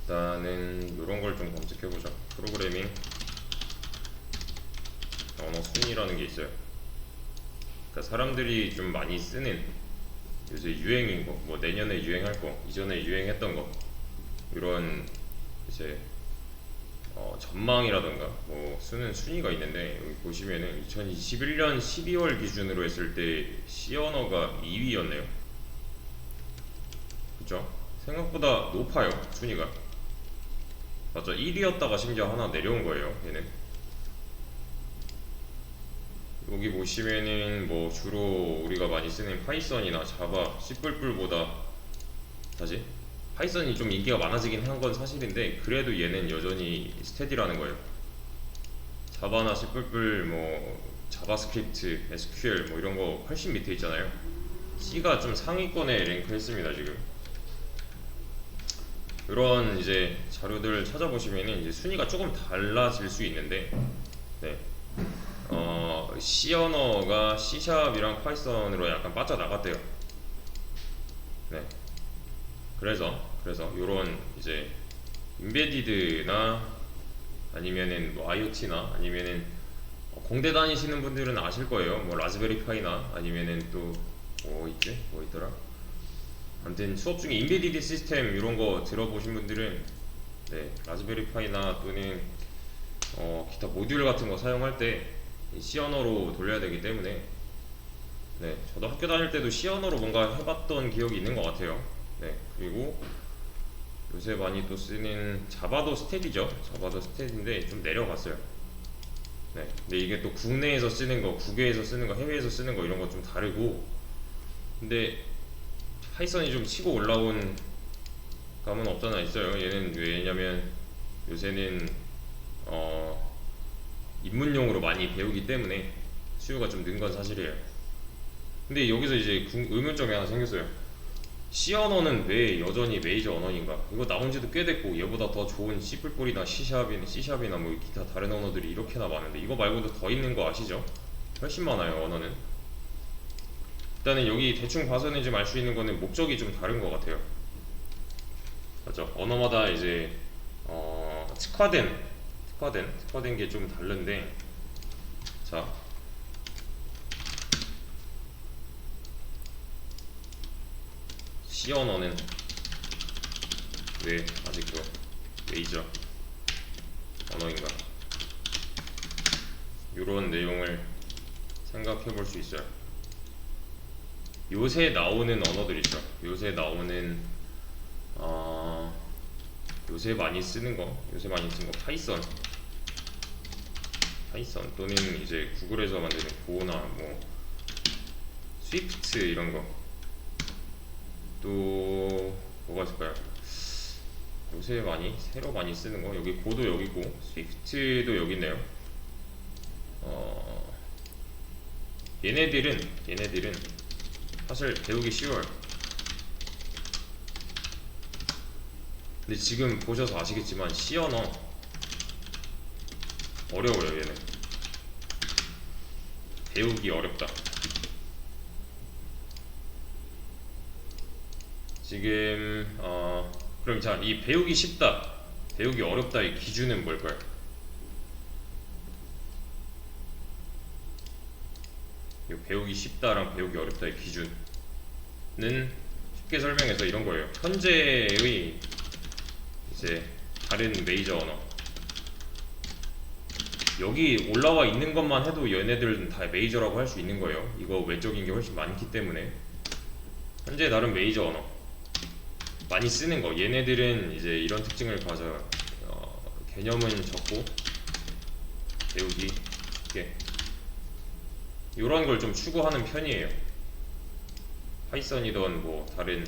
일단은 이런 걸 좀 검색해보자. 프로그래밍 언어 순위라는 게 있어요. 그러니까 사람들이 좀 많이 쓰는 요새 유행인 거, 뭐 내년에 유행할 거, 이전에 유행했던 거, 이런 이제 전망이라던가 뭐 쓰는 순위가 있는데, 여기 보시면은 2021년 12월 기준으로 했을 때 C 언어가 2위였네요. 그죠? 생각보다 높아요, 순위가. 맞죠? 1위였다가 심지어 하나 내려온 거예요, 얘는. 여기 보시면은 뭐 주로 우리가 많이 쓰는 파이썬이나 자바, C++보다 사실 파이썬이 좀 인기가 많아지긴 한 건 사실인데, 그래도 얘는 여전히 스테디라는 거예요. 자바나 C++, 뭐 자바스크립트, SQL 뭐 이런 거 훨씬 밑에 있잖아요. C가 좀 상위권에 랭크했습니다 지금. 이런 이제 자료들 찾아보시면은 이제 순위가 조금 달라질 수 있는데, 네. C 언어가 C샵이랑 파이썬으로 약간 빠져나갔대요. 네. 그래서 요런 이제 인베디드나 아니면은 뭐 IoT나 아니면은 공대 다니시는 분들은 아실 거예요. 뭐 라즈베리 파이나 아니면은 또 뭐 있지? 뭐 있더라? 아무튼 수업 중에 인베디드 시스템 이런 거 들어보신 분들은, 네, 라즈베리 파이나 또는 기타 모듈 같은 거 사용할 때 C 언어로 돌려야 되기 때문에, 네, 저도 학교 다닐 때도 C 언어로 뭔가 해봤던 기억이 있는 것 같아요. 네, 그리고 요새 많이 또 쓰는 자바도 스테디죠. 자바도 스테디인데 좀 내려갔어요. 네, 근데 이게 또 국내에서 쓰는 거, 국외에서 쓰는 거, 해외에서 쓰는 거 이런 거 좀 다르고, 근데 파이썬이 좀 치고 올라온 감은 없잖아 있어요. 얘는 왜냐면 요새는 입문용으로 많이 배우기 때문에 수요가 좀 는 건 사실이에요. 근데 여기서 이제 의문점이 하나 생겼어요. C 언어는 왜 여전히 메이저 언어인가? 이거 나온 지도 꽤 됐고 얘보다 더 좋은 C++이나 C샵이나 뭐 기타 다른 언어들이 이렇게나 많은데 이거 말고도 더 있는 거 아시죠? 훨씬 많아요, 언어는. 일단은 여기 대충 봐서는 좀 알 수 있는 거는 목적이 좀 다른 것 같아요. 맞죠? 언어마다 이제 특화된 게 좀 다른데, 자, C 언어는 왜 아직도 메이저 언어인가? 이런 내용을 생각해 볼 수 있어요. 요새 나오는 언어들 있죠. 요새 나오는 요새 많이 쓰는 거 파이썬 또는 이제 구글에서 만드는 고나 뭐 스위프트 이런 거, 또 뭐가 있을까요? 요새 새로 많이 쓰는 거, 여기 고도 여기 있고 스위프트도 여기 있네요. 얘네들은 사실 배우기 쉬워요. 근데 지금 보셔서 아시겠지만 C 언어 어려워요. 얘는 배우기 어렵다. 지금 그럼 자, 이 배우기 쉽다, 배우기 어렵다의 기준은 뭘까요? 이 배우기 쉽다랑 배우기 어렵다의 기준은 쉽게 설명해서 이런 거예요. 현재의 이제 다른 메이저 언어, 여기 올라와 있는 것만 해도 얘네들은 다 메이저라고 할 수 있는 거예요. 이거 외적인 게 훨씬 많기 때문에. 현재 다른 메이저 언어 많이 쓰는 거, 얘네들은 이제 이런 특징을 가져. 개념은 적고 배우기 쉽게, 이런 걸 좀 추구하는 편이에요. 파이썬이든 뭐 다른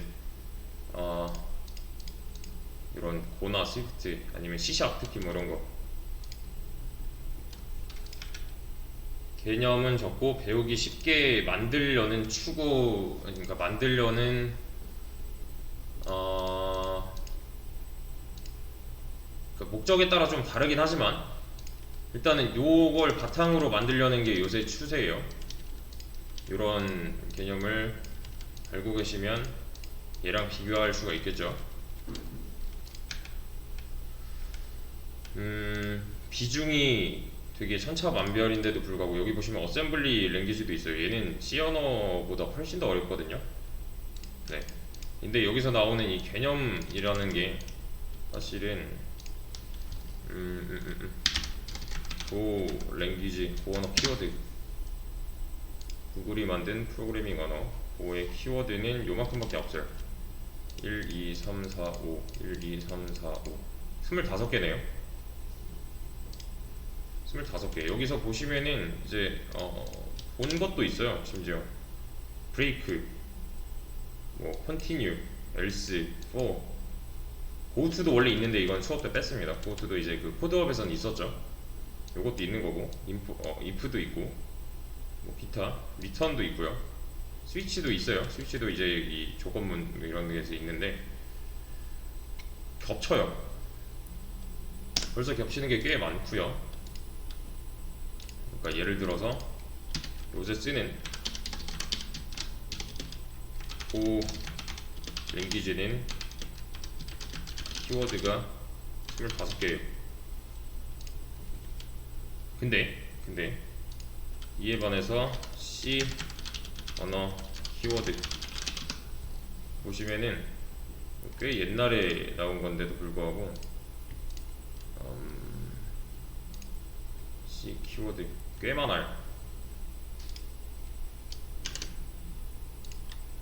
이런 고나 스위프트 아니면 C샵, 특히 뭐 이런 거 개념은 적고 배우기 쉽게 만들려는 추구, 그러니까 만들려는 그 목적에 따라 좀 다르긴 하지만 일단은 요걸 바탕으로 만들려는 게 요새 추세예요. 이런 개념을 알고 계시면 얘랑 비교할 수가 있겠죠. 비중이 되게 천차만별인데도 불구하고 여기 보시면 어셈블리 랭귀지도 있어요. 얘는 C 언어보다 훨씬 더 어렵거든요. 네. 근데 여기서 나오는 이 개념이라는 게 사실은 고 랭귀지, 고 언어 키워드, 구글이 만든 프로그래밍 언어 고의 키워드는 요만큼밖에 없어요. 1, 2, 3, 4, 5 1, 2, 3, 4, 5 25개네요 25개. 여기서 보시면은 이제 본 것도 있어요. 심지어 break, 뭐 continue, else, for, go to도 원래 있는데 이건 수업 때 뺐습니다. go to도 이제 그 코드업에서는 있었죠. 요것도 있는 거고 if도 있고 뭐 기타 return도 있고요. 스위치도 있어요. 스위치도 이제 이 조건문 이런 데서 있는데 겹쳐요. 벌써 겹치는 게 꽤 많고요. 그러니까 예를 들어서 요새 쓰는 고 랭귀지는 키워드가 25개예요. 근데 이에 반해서 C 언어 키워드 보시면은 꽤 옛날에 나온 건데도 불구하고 C 키워드 꽤 많아요.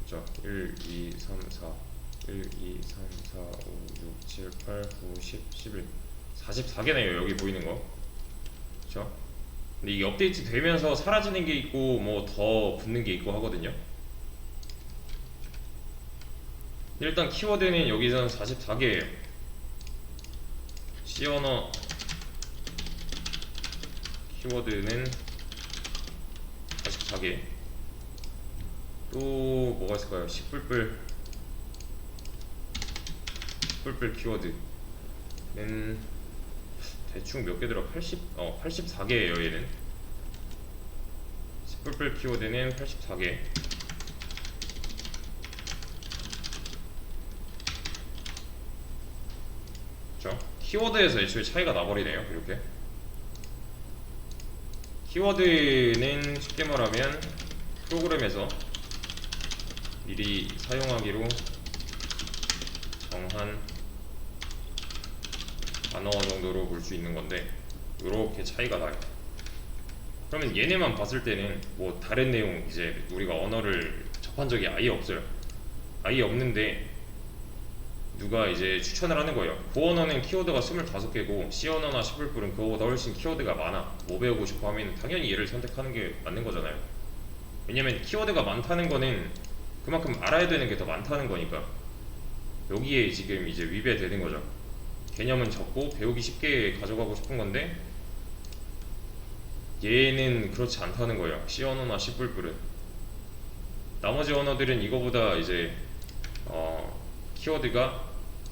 그죠? 1, 2, 3, 4 1, 2, 3, 4, 5, 6, 7, 8, 9, 10, 11 44개네요 여기 보이는 거. 그쵸? 근데 이게 업데이트 되면서 사라지는 게 있고 뭐 더 붙는 게 있고 하거든요. 일단 키워드는 여기서는 44개예요. C 언어 키워드는 44개. 또 뭐가 있을까요? 식뿔뿔 키워드는 대충 몇 개 들어? 84개예요 얘는. 식뿔뿔 키워드는 84개. 그렇죠? 키워드에서 애초에 차이가 나버리네요. 이렇게 키워드는 쉽게 말하면 프로그램에서 미리 사용하기로 정한 단어 정도로 볼 수 있는 건데 이렇게 차이가 나요. 그러면 얘네만 봤을 때는 뭐 다른 내용 이제 우리가 언어를 접한 적이 아예 없어요. 아예 없는데 누가 이제 추천을 하는 거예요. 고 언어는 키워드가 25개고 C 언어나 C++은 그거보다 훨씬 키워드가 많아. 뭐 배우고 싶어 하면 당연히 얘를 선택하는 게 맞는 거잖아요. 왜냐면 키워드가 많다는 거는 그만큼 알아야 되는 게 더 많다는 거니까. 여기에 지금 이제 위배되는 거죠. 개념은 적고 배우기 쉽게 가져가고 싶은 건데 얘는 그렇지 않다는 거예요. C 언어나 C++은. 나머지 언어들은 이거보다 이제 키워드가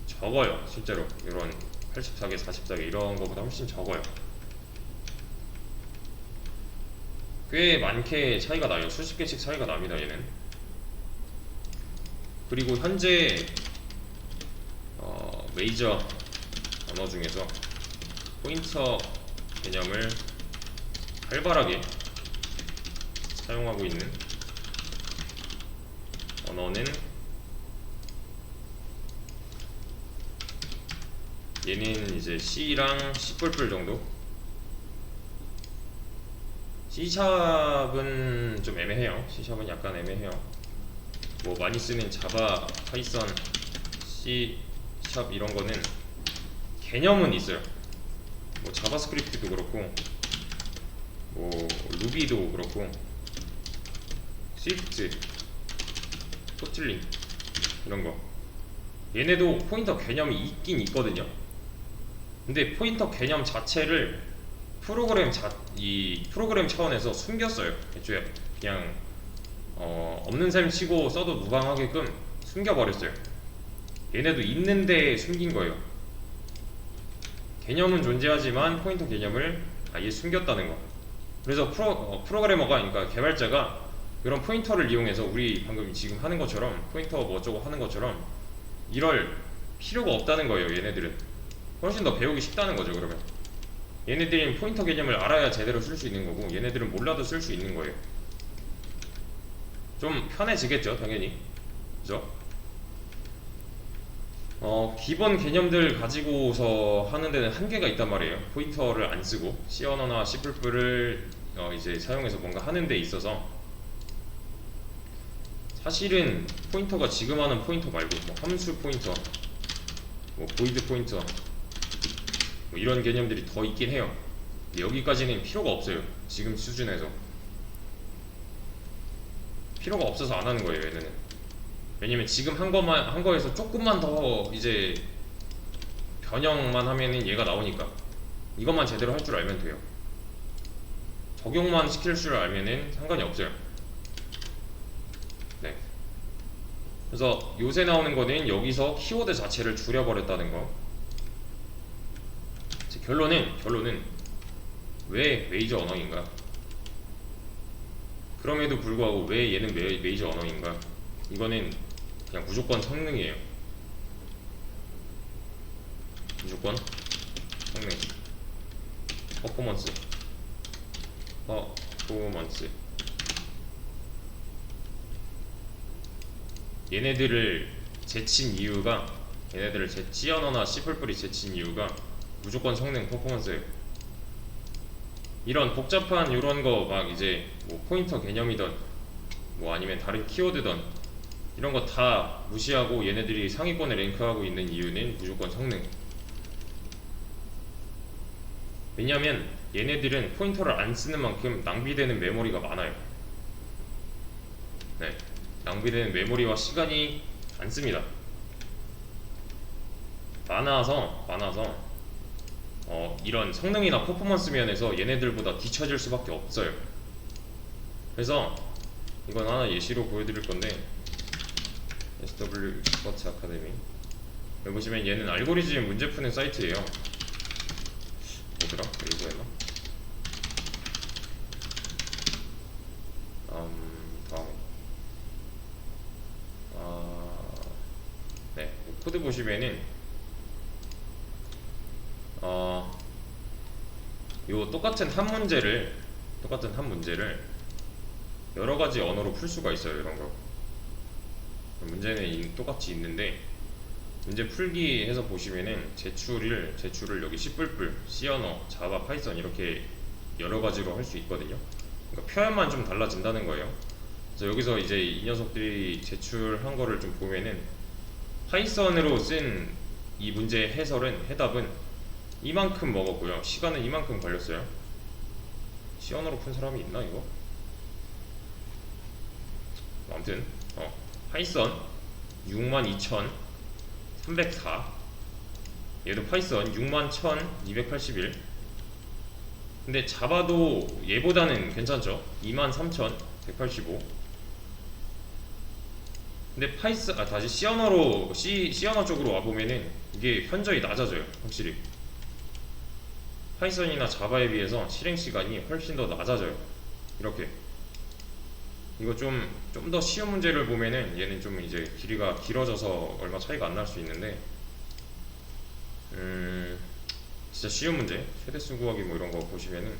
적어요. 실제로 이런 84개, 44개 이런 거보다 훨씬 적어요. 꽤 많게 차이가 나요. 수십 개씩 차이가 납니다. 얘는. 그리고 현재 메이저 언어 중에서 포인터 개념을 활발하게 사용하고 있는 언어는 얘는 이제 C랑 C++ 정도. C샵은 좀 애매해요. C샵은 약간 애매해요. 뭐 많이 쓰는 자바, 파이썬, C샵 이런 거는 개념은 있어요. 뭐 자바스크립트도 그렇고 뭐 루비도 그렇고 스위프트, 코틀린 이런 거 얘네도 포인터 개념이 있긴 있거든요. 근데 포인터 개념 자체를 이 프로그램 차원에서 숨겼어요. 애초에 그냥 없는 셈 치고 써도 무방하게끔 숨겨버렸어요. 얘네도 있는데 숨긴 거예요. 개념은 존재하지만 포인터 개념을 아예 숨겼다는 거. 그래서 프로그래머가, 그러니까 개발자가 이런 포인터를 이용해서 우리 방금 지금 하는 것처럼 포인터 뭐 어쩌고 하는 것처럼 이럴 필요가 없다는 거예요. 얘네들은 훨씬 더 배우기 쉽다는 거죠. 그러면 얘네들은 포인터 개념을 알아야 제대로 쓸 수 있는 거고, 얘네들은 몰라도 쓸 수 있는 거예요. 좀 편해지겠죠, 당연히. 그죠? 기본 개념들 가지고서 하는 데는 한계가 있단 말이에요. 포인터를 안 쓰고 C 언어나 C++를 이제 사용해서 뭔가 하는 데 있어서, 사실은 포인터가 지금 하는 포인터 말고 뭐 함수 포인터, 뭐 보이드 포인터, 뭐 이런 개념들이 더 있긴 해요. 근데 여기까지는 필요가 없어요. 지금 수준에서 필요가 없어서 안 하는 거예요, 얘네는. 왜냐면 지금 한 거에서 조금만 더 이제 변형만 하면은 얘가 나오니까, 이것만 제대로 할 줄 알면 돼요. 적용만 시킬 줄 알면은 상관이 없어요. 네. 그래서 요새 나오는 거는 여기서 키워드 자체를 줄여버렸다는 거. 결론은 왜 메이저 언어인가? 그럼에도 불구하고 왜 얘는 메이저 언어인가? 이거는 그냥 무조건 성능이에요. 무조건 성능, 퍼포먼스. 얘네들을 제친 이유가, 얘네들을 C 언어나 C++이 제친 이유가 무조건 성능, 퍼포먼스예요. 이런 복잡한 이런 거 막 이제 뭐 포인터 개념이든 뭐 아니면 다른 키워드든 이런 거 다 무시하고 얘네들이 상위권에 랭크하고 있는 이유는 무조건 성능. 왜냐면 얘네들은 포인터를 안 쓰는 만큼 낭비되는 메모리가 많아요. 네, 낭비되는 메모리와 시간이 많습니다. 많아서 이런 성능이나 퍼포먼스 면에서 얘네들보다 뒤처질 수밖에 없어요. 그래서 이건 하나 예시로 보여드릴 건데, SW 스포츠 아카데미 여기 보시면 얘는 알고리즘 문제 푸는 사이트예요. 뭐더라? 이거 했나? 다음에 네, 코드 보시면은 요 똑같은 한 문제를 여러 가지 언어로 풀 수가 있어요. 이런 거 문제는 똑같이 있는데, 문제 풀기 해서 보시면은 제출을 여기 C++, C 언어, 자바, 파이썬 이렇게 여러 가지로 할 수 있거든요. 그러니까 표현만 좀 달라진다는 거예요. 그래서 여기서 이제 이 녀석들이 제출한 거를 좀 보면은, 파이썬으로 쓴 이 문제 해답은 이만큼 먹었고요. 시간은 이만큼 걸렸어요. C 언어로 푼 사람이 있나 이거? 아무튼 파이썬 62,304, 얘도 파이썬 61,281. 근데 자바도 얘보다는 괜찮죠? 23,185. 근데 다시 C 언어 쪽으로 와보면은 이게 현저히 낮아져요. 확실히 파이썬이나 자바에 비해서 실행 시간이 훨씬 더 낮아져요. 이렇게 이거 좀 더 쉬운 문제를 보면은 얘는 좀 이제 길이가 길어져서 얼마 차이가 안 날 수 있는데, 진짜 쉬운 문제, 최대수 구하기 뭐 이런 거 보시면은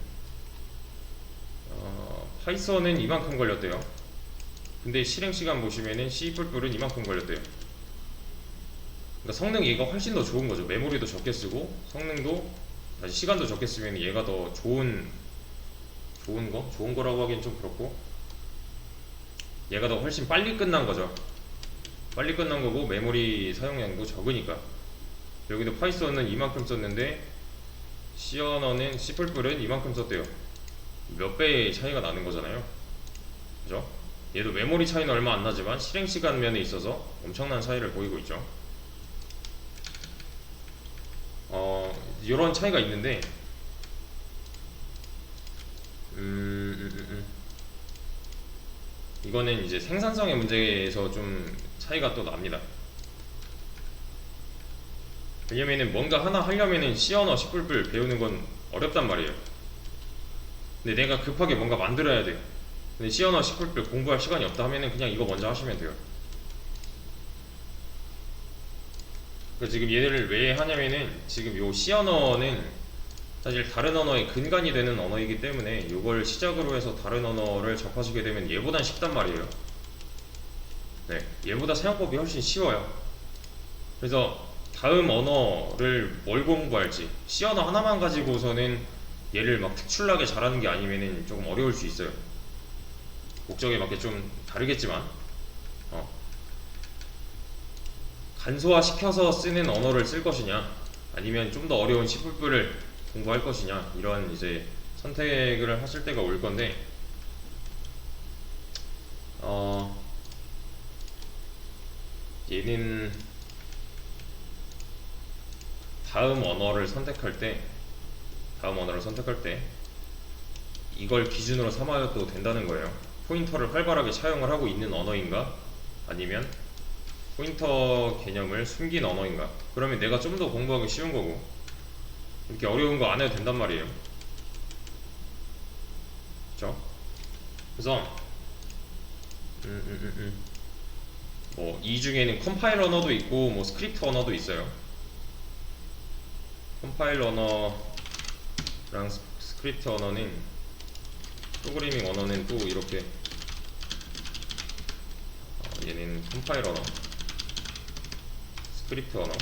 파이썬은 이만큼 걸렸대요. 근데 실행 시간 보시면은 C++은 이만큼 걸렸대요. 그러니까 성능 얘가 훨씬 더 좋은 거죠. 메모리도 적게 쓰고 성능도, 다시 시간도 적게 쓰면 얘가 더 좋은 거라고 하기엔 좀 그렇고, 얘가 더 훨씬 빨리 끝난 거죠. 빨리 끝난 거고 메모리 사용량도 적으니까. 여기도 파이썬은 이만큼 썼는데 C 언어는 C++은 이만큼 썼대요. 몇 배의 차이가 나는 거잖아요. 그죠? 얘도 메모리 차이는 얼마 안 나지만 실행 시간 면에 있어서 엄청난 차이를 보이고 있죠. 이런 차이가 있는데, 이거는 이제 생산성의 문제에서 좀 차이가 또 납니다. 왜냐면은 뭔가 하나 하려면은 C 언어, C++ 배우는 건 어렵단 말이에요. 근데 내가 급하게 뭔가 만들어야 돼요. 근데 C 언어, C++ 공부할 시간이 없다 하면은 그냥 이거 먼저 하시면 돼요. 그러니까 지금 얘를 왜 하냐면은 지금 요 C 언어는 사실 다른 언어의 근간이 되는 언어이기 때문에 이걸 시작으로 해서 다른 언어를 접하시게 되면 얘보단 쉽단 말이에요. 네, 얘보다 사용법이 훨씬 쉬워요. 그래서 다음 언어를 뭘 공부할지 C 언어 하나만 가지고서는 얘를 막 특출나게 잘하는 게 아니면은 조금 어려울 수 있어요. 목적에 맞게 좀 다르겠지만 간소화 시켜서 쓰는 언어를 쓸 것이냐 아니면 좀 더 어려운 C++을 공부할 것이냐 이런 이제 선택을 하실 때가 올 건데 얘는 다음 언어를 선택할 때 이걸 기준으로 삼아도 된다는 거예요. 포인터를 활발하게 사용을 하고 있는 언어인가 아니면 포인터 개념을 숨긴 언어인가. 그러면 내가 좀 더 공부하기 쉬운 거고 이렇게 어려운 거 안 해도 된단 말이에요. 그쵸? 그래서 뭐 이 중에는 컴파일 언어도 있고 뭐 스크립트 언어도 있어요. 컴파일 언어랑 스크립트 언어는 프로그래밍 언어는 또 이렇게 얘는 컴파일 언어, 스크립트 언어.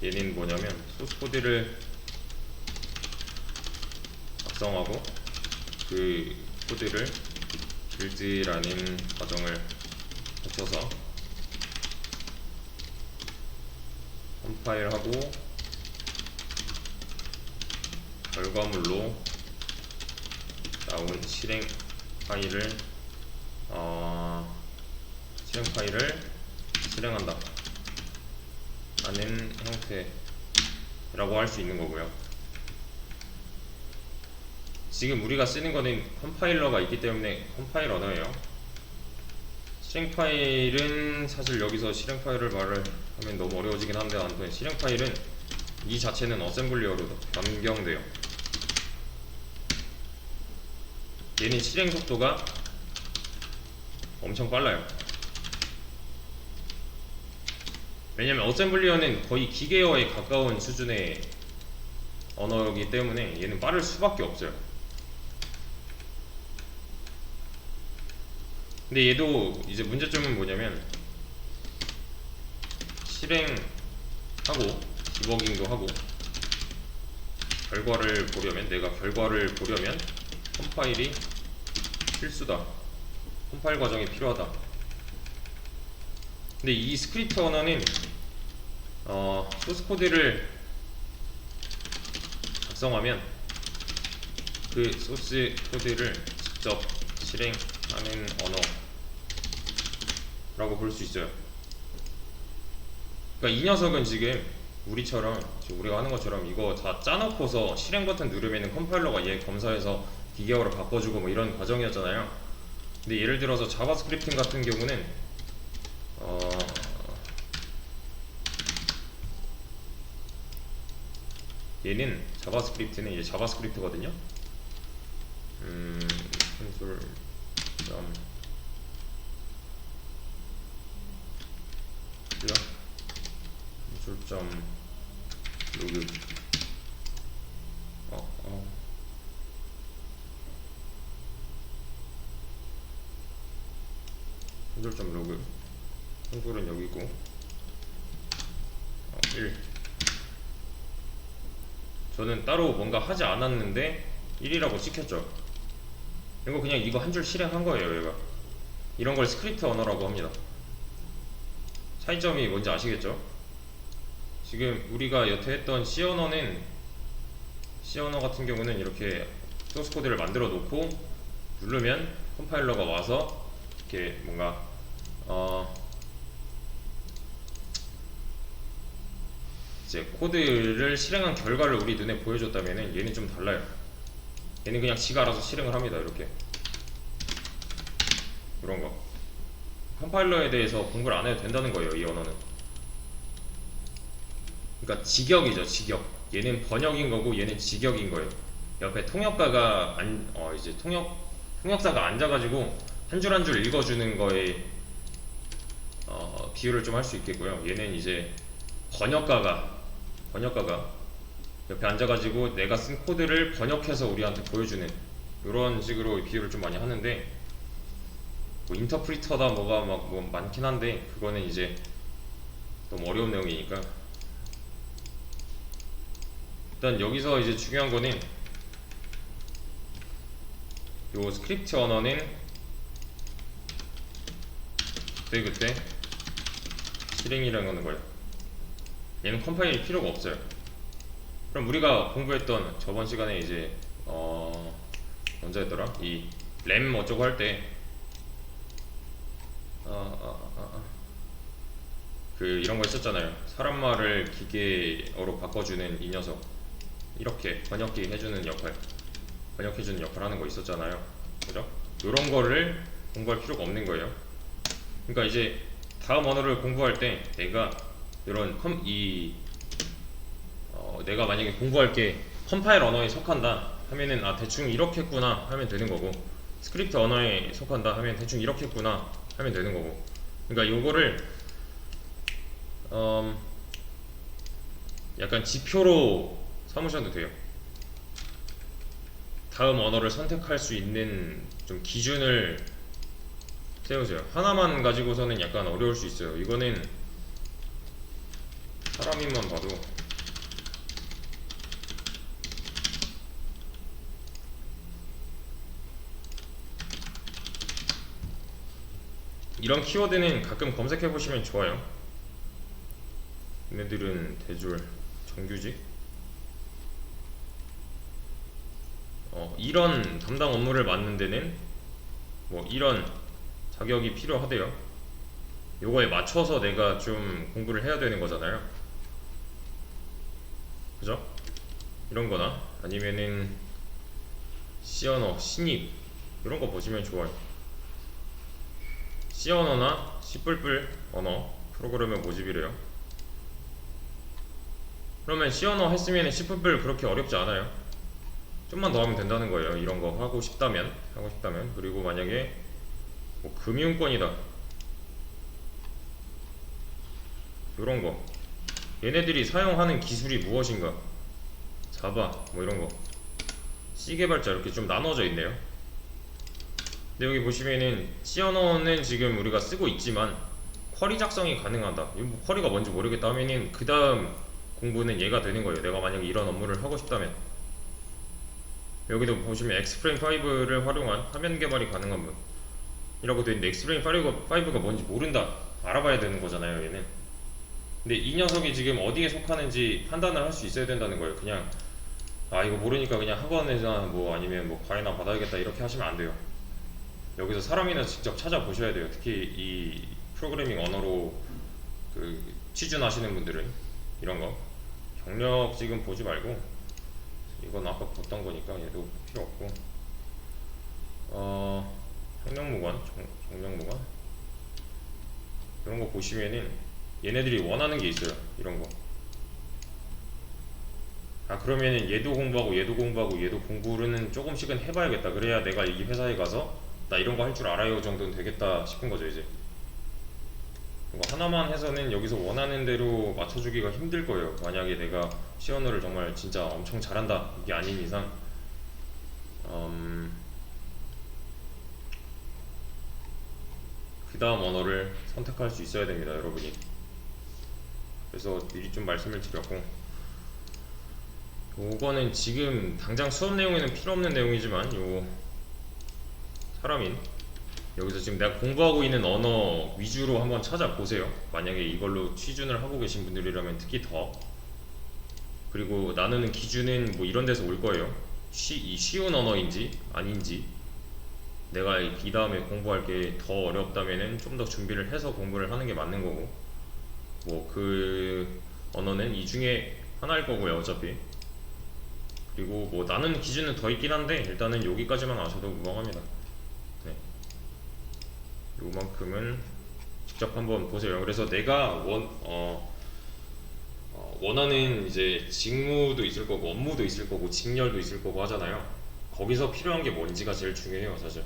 얘는 뭐냐면 소스 코드를 작성하고 그 코드를 빌드라는 과정을 거쳐서 컴파일하고 결과물로 나온 실행 파일을 실행한다 라는 형태라고 할 수 있는 거고요. 지금 우리가 쓰는 거는 컴파일러가 있기 때문에 컴파일 언어예요. 실행 파일은 사실 여기서 실행 파일을 말을 하면 너무 어려워지긴 한데 아무튼 실행 파일은 이 자체는 어셈블리어로 변경돼요. 얘는 실행 속도가 엄청 빨라요. 왜냐면 어셈블리어는 거의 기계어에 가까운 수준의 언어이기 때문에 얘는 빠를 수밖에 없어요. 근데 얘도 이제 문제점은 뭐냐면 실행하고 디버깅도 하고 내가 결과를 보려면 컴파일이 필수다. 컴파일 과정이 필요하다. 근데 이 스크립트 언어는 소스 코드를 작성하면 그 소스 코드를 직접 실행하는 언어라고 볼 수 있어요. 그러니까 이 녀석은 지금 우리가 하는 것처럼 이거 다 짜놓고서 실행 버튼 누르면은 컴파일러가 얘 검사해서 기계어로 바꿔주고 뭐 이런 과정이었잖아요. 근데 예를 들어서 자바스크립팅 같은 경우는 얘는 자바스크립트는 이제 자바스크립트거든요. 콘솔 점 로그 콘솔.로그 콘솔은 여기고 1 저는 따로 뭔가 하지 않았는데 1이라고 찍혔죠. 이거 그냥 이거 한 줄 실행한 거예요. 얘가 이런 걸 스크립트 언어라고 합니다. 차이점이 뭔지 아시겠죠? 지금 우리가 여태 했던 C 언어 같은 경우는 이렇게 소스 코드를 만들어 놓고 누르면 컴파일러가 와서 이렇게 뭔가 이제 코드를 실행한 결과를 우리 눈에 보여줬다면은 얘는 좀 달라요. 얘는 그냥 지가 알아서 실행을 합니다. 이렇게 이런 거 컴파일러에 대해서 공부를 안 해도 된다는 거예요. 이 언어는 그러니까 직역이죠. 직역. 얘는 번역인 거고 얘는 직역인 거예요. 옆에 통역가가 이제 통역사가 앉아가지고 한 줄 한 줄 읽어주는 거에 비유를 좀 할 수 있겠고요. 얘는 이제 번역가가 옆에 앉아가지고 내가 쓴 코드를 번역해서 우리한테 보여주는 이런 식으로 비유를 좀 많이 하는데, 뭐 인터프리터다 뭐가 막 뭐 많긴 한데 그거는 이제 너무 어려운 내용이니까. 일단 여기서 이제 중요한 거는 요 스크립트 언어는 그때 실행이라는 거는 거예요. 얘는 컴파일이 필요가 없어요. 그럼 우리가 공부했던 저번 시간에 이제 언제였더라? 이 램 어쩌고 할 때 그 이런 거 있었잖아요. 사람 말을 기계어로 바꿔주는 이 녀석, 이렇게 번역해주는 역할 하는 거 있었잖아요. 그죠? 요런 거를 공부할 필요가 없는 거예요. 그러니까 이제 다음 언어를 공부할 때 내가 이런 내가 만약에 공부할 게 컴파일 언어에 속한다 하면은 대충 이렇게 했구나 하면 되는 거고, 스크립트 언어에 속한다 하면 대충 이렇게 했구나 하면 되는 거고. 그러니까 요거를 약간 지표로 삼으셔도 돼요. 다음 언어를 선택할 수 있는 좀 기준을 세우세요. 하나만 가지고서는 약간 어려울 수 있어요. 이거는 사람인만 봐도 이런 키워드는 가끔 검색해 보시면 좋아요. 얘네들은 대졸, 정규직, 이런 담당 업무를 맡는 데는 뭐 이런 자격이 필요하대요. 요거에 맞춰서 내가 좀 공부를 해야 되는 거잖아요. 그죠? 이런 거나 아니면은 C언어, 신입 이런 거 보시면 좋아요. C언어나 C++ 언어 프로그래머 모집이래요. 그러면 C언어 했으면 C++ 그렇게 어렵지 않아요. 좀만 더 하면 된다는 거예요. 이런 거 하고 싶다면. 그리고 만약에 뭐 금융권이다, 요런 거, 얘네들이 사용하는 기술이 무엇인가, 자바 뭐 이런 거, C 개발자 이렇게 좀 나눠져 있네요. 근데 여기 보시면은 C 언어는 지금 우리가 쓰고 있지만 쿼리 작성이 가능하다. 이거 뭐 쿼리가 뭔지 모르겠다 하면은 그 다음 공부는 얘가 되는 거예요. 내가 만약에 이런 업무를 하고 싶다면. 여기도 보시면 X프레임5를 활용한 화면 개발이 가능한 분 이라고 되어있는데, X프레임5가 뭔지 모른다, 알아봐야 되는 거잖아요 얘는. 근데 이 녀석이 지금 어디에 속하는지 판단을 할 수 있어야 된다는 거예요. 그냥 이거 모르니까 그냥 학원에나 뭐 아니면 뭐 과외나 받아야겠다 이렇게 하시면 안 돼요. 여기서 사람이나 직접 찾아보셔야 돼요. 특히 이 프로그래밍 언어로 그 취준하시는 분들은 이런 거 경력 지금 보지 말고, 이건 아까 봤던 거니까 얘도 필요 없고, 정령무관 이런 거 보시면은 얘네들이 원하는 게 있어요. 이런 거. 그러면은 얘도 공부하고 얘도 공부는 조금씩은 해봐야겠다. 그래야 내가 이 회사에 가서 나 이런 거 할 줄 알아요 정도는 되겠다 싶은 거죠 이제. 이거 하나만 해서는 여기서 원하는 대로 맞춰주기가 힘들 거예요. 만약에 내가 C언어를 정말 진짜 엄청 잘한다 이게 아닌 이상. 그 다음 언어를 선택할 수 있어야 됩니다 여러분이. 그래서 미리 좀 말씀을 드렸고, 요거는 지금 당장 수업 내용에는 필요 없는 내용이지만 요 사람인 여기서 지금 내가 공부하고 있는 언어 위주로 한번 찾아보세요. 만약에 이걸로 취준을 하고 계신 분들이라면 특히 더. 그리고 나누는 기준은 뭐 이런 데서 올 거예요. 쉬운 언어인지 아닌지, 내가 이 다음에 공부할 게 더 어렵다면은 좀 더 준비를 해서 공부를 하는 게 맞는 거고, 뭐 그 언어는 이 중에 하나일 거고요 어차피. 그리고 뭐 나누는 기준은 더 있긴 한데 일단은 여기까지만 아셔도 무방합니다. 네. 요만큼은 직접 한번 보세요. 그래서 내가 원하는 이제 직무도 있을 거고 업무도 있을 거고 직렬도 있을 거고 하잖아요. 거기서 필요한 게 뭔지가 제일 중요해요 사실.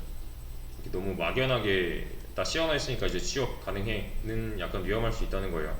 너무 막연하게 나 C 언어 했으니까 이제 취업 가능해는 약간 위험할 수 있다는 거예요.